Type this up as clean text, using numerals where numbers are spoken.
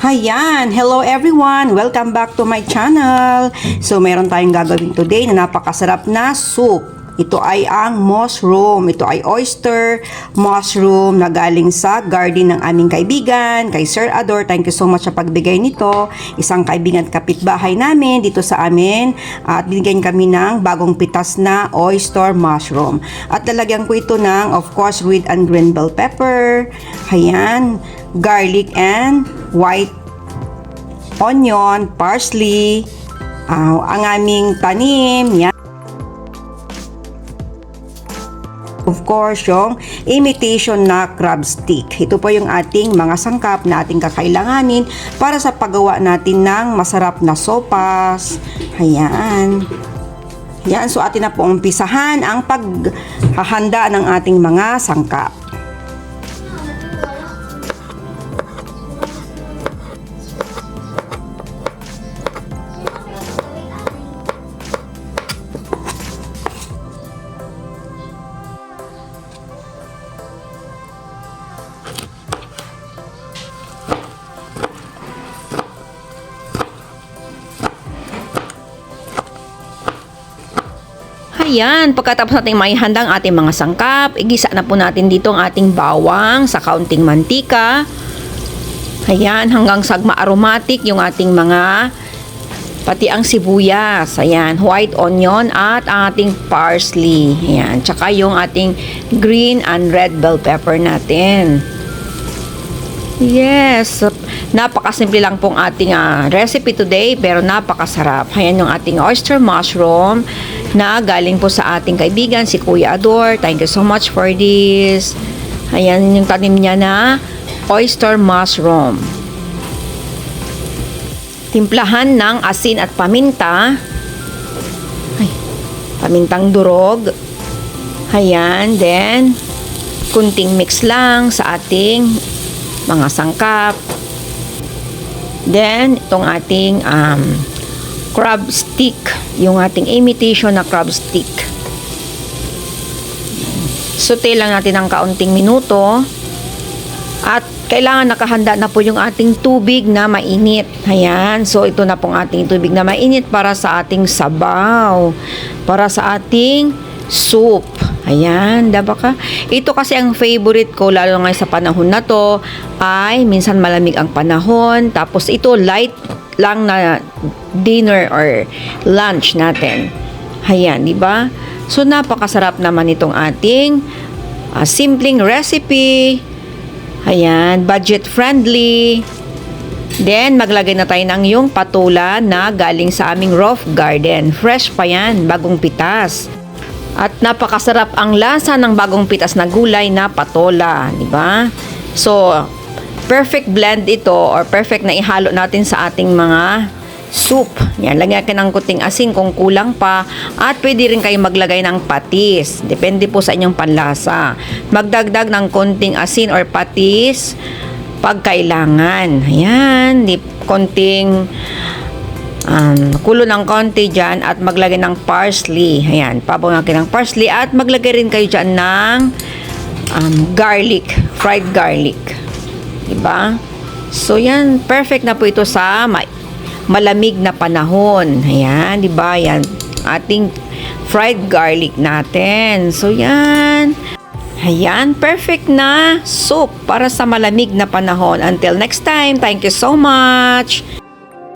Hayan! Hello everyone! Welcome back to my channel! So, meron tayong gagawin today na napakasarap na soup. Ito ay ang mushroom. Ito ay oyster mushroom na galing sa garden ng aming kaibigan, kay Sir Ador. Thank you so much sa pagbigay nito. Isang kaibigan kapitbahay namin dito sa amin. At binigyan kami ng bagong pitas na oyster mushroom. At lalagyan ko ito ng, of course, red and green bell pepper. Hayan! Garlic and white onion, parsley, ang aming tanim, yan. Of course, yung imitation na crab stick. Ito po yung ating mga sangkap na ating kakailanganin para sa paggawa natin ng masarap na sopas. Ayan. Yan, so atin na po umpisahan ang paghahanda ng ating mga sangkap. Ayan, pagkatapos natin maihanda ang ating mga sangkap, igisa na po natin dito ang ating bawang sa kaunting mantika. Ayan, hanggang sa ma-aromatic yung ating mga, pati ang sibuyas. Ayan, white onion at ating parsley. Ayan, tsaka yung ating green and red bell pepper natin. Yes, napakasimple lang pong ating recipe today, pero napakasarap. Ayan yung ating oyster mushroom na galing po sa ating kaibigan, si Kuya Ador. Thank you so much for this. Ayan yung tanim niya na oyster mushroom. Timplahan ng asin at paminta. Ay, pamintang durog. Ayan, then kunting mix lang sa ating mga sangkap. Then, itong ating crab stick. Yung ating imitation na crab stick. Saute lang natin ng kaunting minuto. At kailangan nakahanda na po yung ating tubig na mainit. Ayan. So, ito na pong ating tubig na mainit para sa ating sabaw. Para sa ating soup. Ayan, diba ka? Ito kasi ang favorite ko, lalo ngayon sa panahon na to, ay minsan malamig ang panahon. Tapos ito, light lang na dinner or lunch natin. Ayan, diba? So, napakasarap naman itong ating simpleng recipe. Ayan, budget friendly. Then, maglagay na tayo ng yung patola na galing sa aming roof garden. Fresh pa yan, bagong pitas. At napakasarap ang lasa ng bagong pitas na gulay na patola, di ba? So, perfect blend ito or perfect na ihalo natin sa ating mga soup. Yan, lagyan ka ng kuting asin kung kulang pa. At pwede rin kayo maglagay ng patis. Depende po sa inyong panlasa. Magdagdag ng konting asin or patis pag kailangan. Ayan, konting kulo ng konti dyan at maglagay ng parsley. Ayan, pabungagin ng parsley at maglagay rin kayo dyan ng garlic, fried garlic. Diba? So, yan, perfect na po ito sa malamig na panahon. Ayan, diba? Yan, ating fried garlic natin. So, yan. Ayan, perfect na soup para sa malamig na panahon. Until next time, thank you so much!